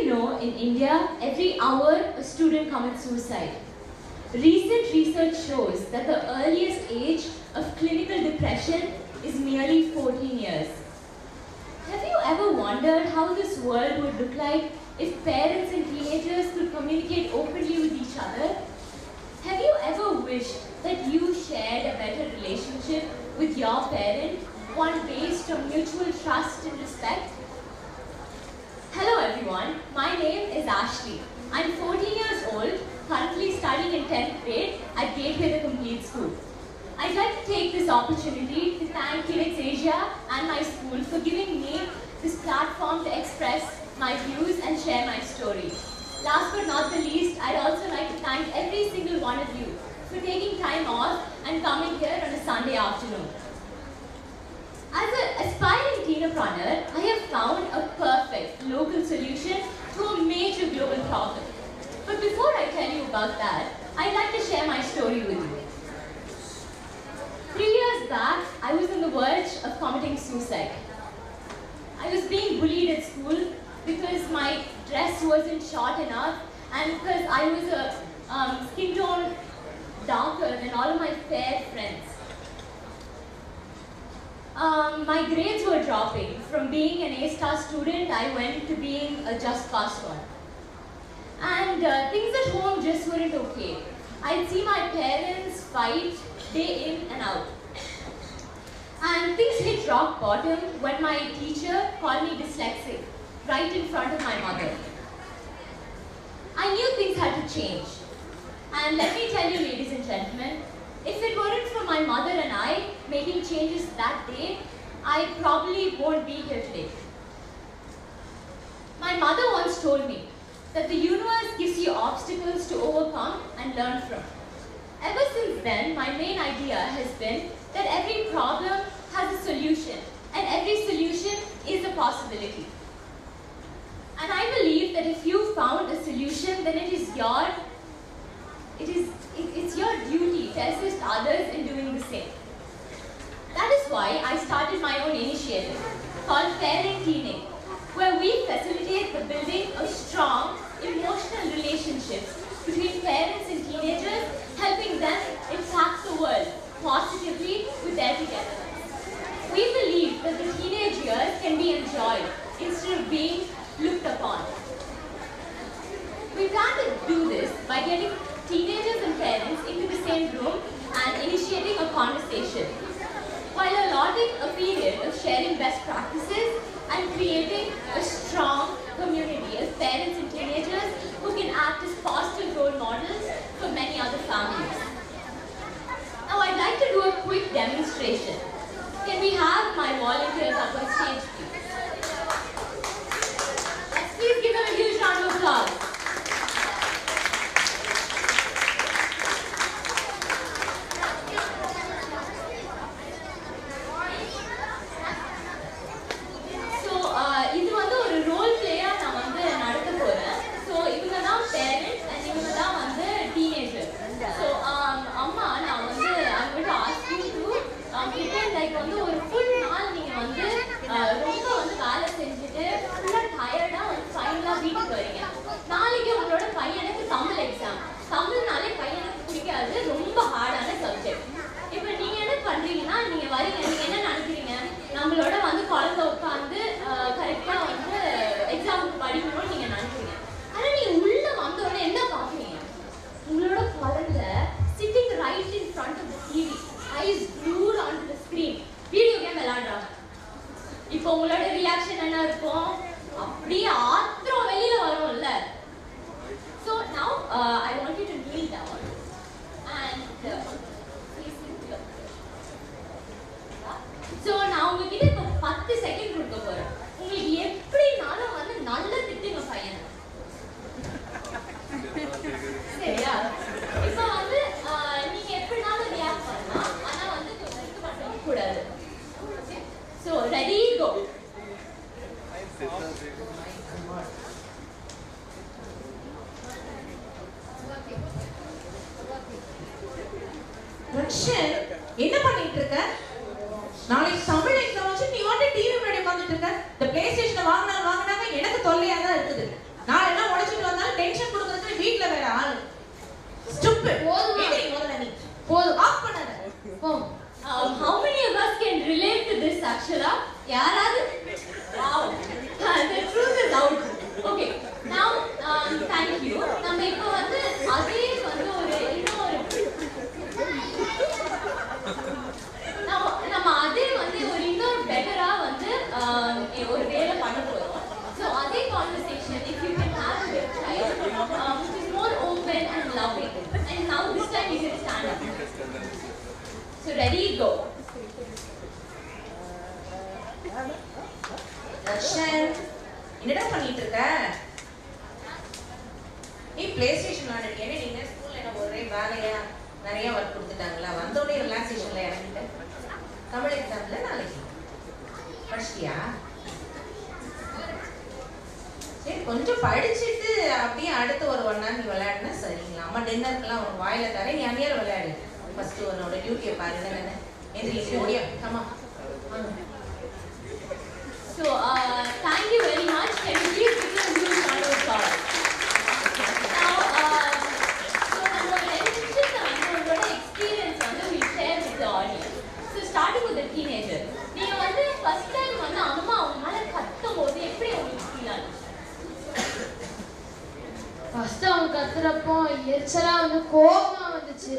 in India, every hour a student commits suicide. Recent research shows that the earliest age of clinical depression is merely 14 years. Have you ever wondered how this world would look like if parents and teenagers could communicate openly with each other? Have you ever wished that you shared a better relationship with your parent, one based on mutual trust and respect? Hello everyone, my name is Ashley. I'm 14 years old, currently studying in 10th grade at Gateway the Complete School. I'd like to take this opportunity to thank Kinex Asia and my school for giving me this platform to express my views and share my story. Last but not the least, I'd also like to thank every single one of you for taking time off and coming here on a Sunday afternoon. As an aspiring teenpreneur, I have found a perfect local solution to a major global problem. But before I tell you about that, I'd like to share my story with you. 3 years back, I was on the verge of committing suicide. I was being bullied at school because my dress wasn't short enough and because I was a skin tone darker than all of my fair friends. My grades were dropping. From being an A-star student, I went to being a just passed one. And things at home just weren't okay. I'd see my parents fight day in and out. And things hit rock bottom when my teacher called me dyslexic right in front of my mother. I knew things had to change. And let me tell you, ladies and gentlemen, if it weren't for my mother and I making changes that day, I probably won't be here today. My mother once told me that the universe gives you obstacles to overcome and learn from. Ever since then, my main idea has been that every problem has a solution and every solution is a possibility. And I believe that if you found a solution, then it's your duty to assist others in doing the same. That is why I started my own initiative called Pairing Teening, where we facilitate the building of strong, emotional relationships between parents and teenagers, helping them impact the world positively with their togetherness. We believe that the teenage years can be enjoyed instead of being looked upon. We plan to do this by getting teenagers and parents into the same room and initiating a conversation, while allotting a period of sharing best practices and creating a strong community of parents and teenagers who can act as positive role models for many other families. Now I'd like to do a quick demonstration. Can we have my volunteers up on stage, please? Let's please give them a huge round of applause. என்ன பண்ணிட்டு இருக்க? நாளைக்கு Tamil exam வச்சு நீ வந்து TV முன்னாடி உட்கார்ந்துட்டு இருக்க. இந்த பிளே ஸ்டேஷனை வாங்குனாங்க எனக்கு தொல்லையா தான் இருக்குது. நாளை ஸ்டூபிட். போதுமா? ஏடி முதல்ல நீ போதும். ஆஃப் பண்ணாத. போ. How many of us can relate to this, Akshara? யாராவது? Wow. The truth is out. Okay. Now, thank you. நம்ம இப்போ வந்து அதே வந்து நம்ம அதே வந்து ஒரு இன்னொரு பெட்டரா வந்து ஒரு வேலை பண்ண போறோம். So அதே conversation if you can have with your child which is more open and loving. And now this time you can stand up. So ready, go. Darshan என்னடா பண்ணிட்டு இருக்க? நீ பிளே ஸ்டேஷன் விளையாடுறியா? நீங்க ஸ்கூல்ல என்ன ஒரே வேலையா நிறைய ஒர்க் கொடுத்துட்டாங்களா? வந்தோடனே ரிலாக்ஸேஷன்ல இறங்கிட்ட. தமிழ் எக்ஸாம்ல நாளைக்கு படிச்சியா? சரி கொஞ்சம் படிச்சுட்டு அப்படியே அடுத்து ஒரு 1 hour நீ விளையாடுனா சரிங்களா? அம்மா டின்னருக்குலாம் உனக்கு வாயில தரேன், நீ அந்நியார் விளையாடு. ஃபர்ஸ்ட் உன்னோட டியூட்டியை பாருங்க. என்ன எந்திரி ஓடியா comma. So thank you very much. Can you please give them a huge round of applause? Now, so நம்மளோட education நம்மளோட experience வந்து we share with the audience. So starting with the teenager. நீங்க வந்து first time வந்து அம்மா அவங்க மேல கத்தும்போது எப்படி உங்களுக்கு ஃபீல் ஆச்சு? ஃபர்ஸ்ட் அவங்க கத்துறப்போ எரிச்சலா வந்து கோபமா வந்துச்சு.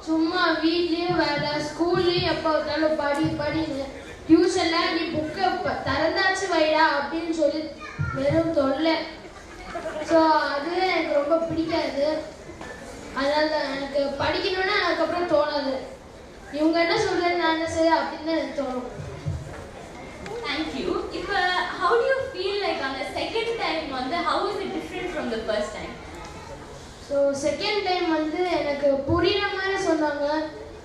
சும்மா வீட்லயும் வேலை, ஸ்கூல்லயும் எப்போ பார்த்தாலும் படின்னு, டியூஷன்ல நீ புக்கை திறந்தாச்சு வைடா அப்படின்னு சொல்லி வெறும் தொல்லை. ஸோ அது எனக்கு ரொம்ப பிடிக்காது. அதனால எனக்கு படிக்கணும்னா அதுக்கப்புறம் தோணாது. இவங்க என்ன சொல்றது நான் என்ன செய்ய அப்படின்னு எனக்கு தோணும். Thank you. இப்போ how do you feel like on the second time வந்து how is it different from the first time? So second time வந்து எனக்கு புரியுற மாதிரி சொன்னாங்க.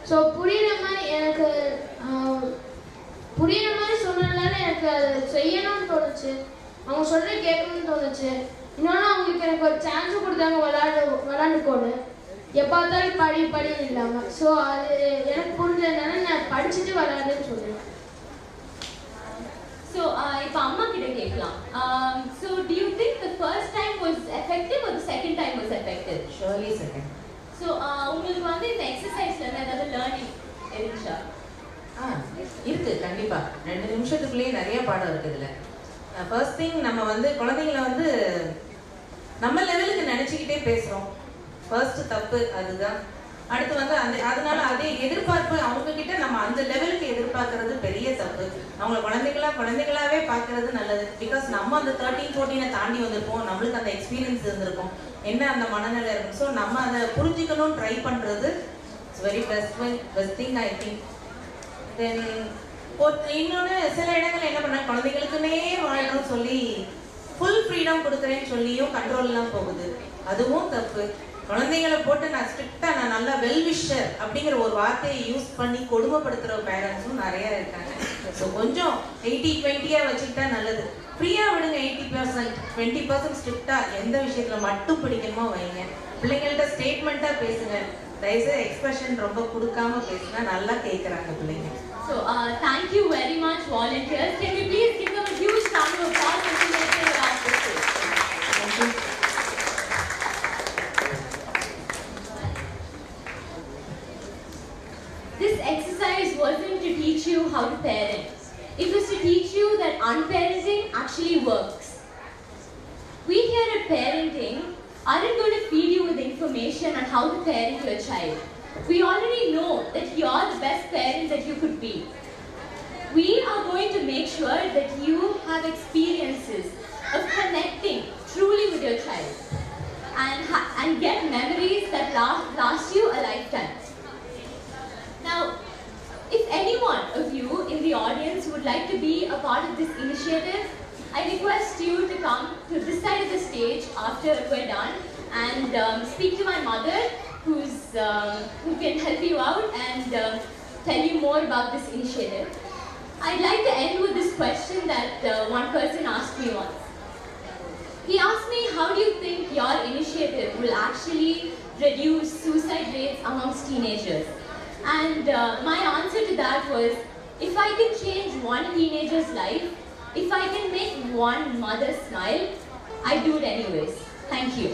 ஸோ புரியுற மாதிரி சொன்னதுனால எனக்கு அதை செய்யணும்னு தோணுச்சு. அவங்க சொல்றது கேட்கணும்னு தோணுச்சு. இன்னொன்று அவங்களுக்கு எனக்கு ஒரு சான்ஸ் கொடுத்தாங்க விளாண்டுக்கோன்னு. எப்போ பார்த்தாலும் படின்னு இல்லாமல். ஸோ அது எனக்கு புரிஞ்சதுனால நான் படிச்சுட்டு விளாடுன்னு சொல்லுவேன். So இப்போ அம்மா கிட்ட கேட்கலாம். So do you think the first time was effective or the second time was effective? Surely second. So உங்களுக்கு வந்து இந்த எக்ஸசைஸ்ல ஏதாவது லேர்னிங் இருந்துச்சா? இருக்கு கண்டிப்பா. 2 நிமிஷத்துக்குள்ளேயே நிறைய பாடம் இருக்கு இதுல. ஃபர்ஸ்ட் திங் நம்ம வந்து குழந்தைங்களை வந்து நம்ம லெவலுக்கு நினைச்சுக்கிட்டே பேசுறோம். ஃபர்ஸ்ட் தப்பு அதுதான். அடுத்து வந்து அதனால அதே எதிர்பார்ப்பு அவங்க கிட்ட நம்ம அந்த லெவலுக்கு எதிர்பார்க்கறது பெரிய தப்பு. அவங்க குழந்தைகளாவே பார்க்கறது நல்லது. பிகாஸ் நம்ம அந்த 13-14 தாண்டி வந்திருப்போம். நம்மளுக்கு அந்த எக்ஸ்பீரியன்ஸ் இருந்திருக்கும், என்ன அந்த மனநிலை இருக்கும். ஸோ நம்ம அதை புரிஞ்சுக்கணும் ட்ரை பண்றது it's very best thing I think. Then இன்னொன்று சில இடங்கள் என்ன பண்ணாங்க, குழந்தைகளுக்குன்னே வாழணும்னு சொல்லி ஃபுல் ஃப்ரீடம் கொடுக்குறேன்னு சொல்லியும் கண்ட்ரோல்லாம் போகுது. அதுவும் தப்பு. குழந்தைங்களை போட்டு நான் ஸ்ட்ரிக்டா நான் நல்லா வெல்விஷர் அப்படிங்கிற ஒரு வார்த்தையை யூஸ் பண்ணி கொடுமைப்படுத்துற பேரண்ட்ஸும் நிறைய இருக்காங்க. ஸோ கொஞ்சம் 80-20 வச்சுக்கிட்டா நல்லது. ஃப்ரீயா விடுங்க. 80%, 20% ஸ்ட்ரிக்டா எந்த விஷயத்துல மட்டும் பிடிக்கணுமோ வைங்க. பிள்ளைங்கள்ட்ட ஸ்டேட்மெண்ட்டா பேசுங்க. தயவுசெய்து எக்ஸ்பிரஷன் ரொம்ப கொடுக்காம பேசுனா நல்லா கேட்குறாங்க பிள்ளைங்க. So thank you very much volunteers. Can we please give them a huge round of applause and congratulate our officers. Thank you. This exercise wasn't to teach you how to parent. It was to teach you that unparenting actually works. We here at Parenting aren't going to feed you with information on how to parent your child. We already know that you're the best parent that you could be. We are going to make sure that you have experiences of connecting truly with your child and get memories that last you a lifetime. Now, if anyone of you in the audience would like to be a part of this initiative, I request you to come to this side of the stage after we're done and speak to my mother who can help you out and tell you more about this initiative. I'd like to end with this question that one person asked me once. He asked me, how do you think your initiative will actually reduce suicide rates amongst teenagers? And my answer to that was, if I can change one teenager's life, if I can make one mother smile, I do it anyways. Thank you.